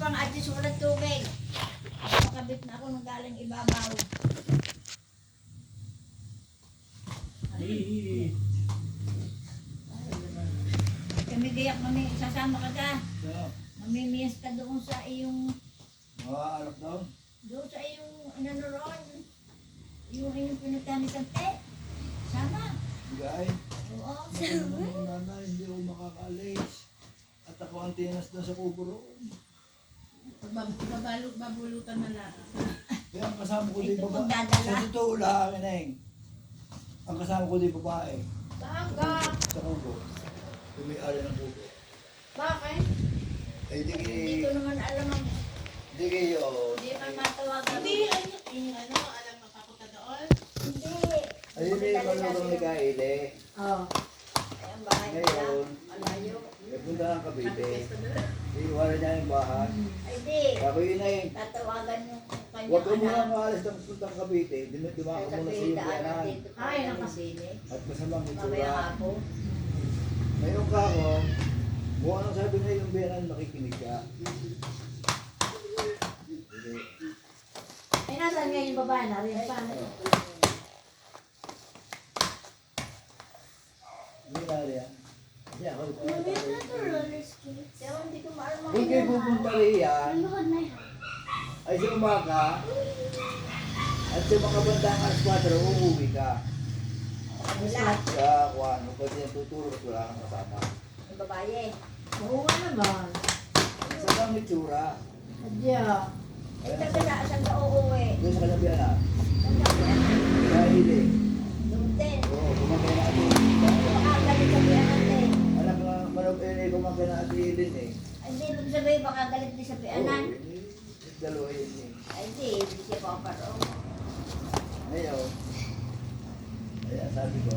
pang atis ulit tubig. Nakabit na ako nung galing ibabaw. Ay. Kami gayak kami, sasama ka ka. So, Mamimiyas ka doon sa iyong, mga anak daw. doon sa iyong, ano ron, yung iyong pinagkanisan te. Sama. Bigay. Oo. Ang nanay, hindi ako makakaalis. At ako ang tinas doon sa kubo roon. Babulutan na lang. Kaya ang kasama ko di Ito babae. magdadala. Sa totoo lang, Ineng. Ang kasama ko di babae. Bakit? Sa kubo. Yung may-ari ng kubo. Bakit? Ay, di Hindi ko naman alam ang, di kayo. hindi man matawagan. Hindi, alam makapunta doon. Hindi. Ayun eh, malulong ni Kaile. Oo. Ay, ang bahay nila. Ngayon, Malayo. punta ng Cavite. Pesta doon. Iiwanan niya yung bahay. Ay, di. Ako yun eh. Tatawagan yung kanyang Huwag ka muna anak. maalis ng puntang Cavite. Dumaka muna sa iyo biyanan. Ay, nakasili. At masamang Mamaya itsura. ako. Ngayon ka ako, kung anong sabi na yung biyanan, makikinig ka. Sige. Ay, nasaan nga yung babae na rin pa? Hindi na yan. Hindi ako. Pero hindi ko maalam. Kung kayo pupunta riyan, ay sa umaga, at sa mga bandang alas 4, uuwi ka. Wala. Sa kuwan, pwede yan tuturo at wala kang kasama. Yung babae. Oo nga naman. Sa kang itsura, Adya. Ito sila, saan ka uuwi? doon sa kanyang biyanan, Saan ka uuwi? kahili. Doon din. Oo, kumagay na atin. Baka galit sa pianan din. Anak nga, manok eh, kumagay na atin eh. Ay, hindi, ibig sabihin baka galit din sa pianan. Oo, dalawa yun eh. Ay, hindi, hindi siya paparong. Ngayon, ayan sabi ko,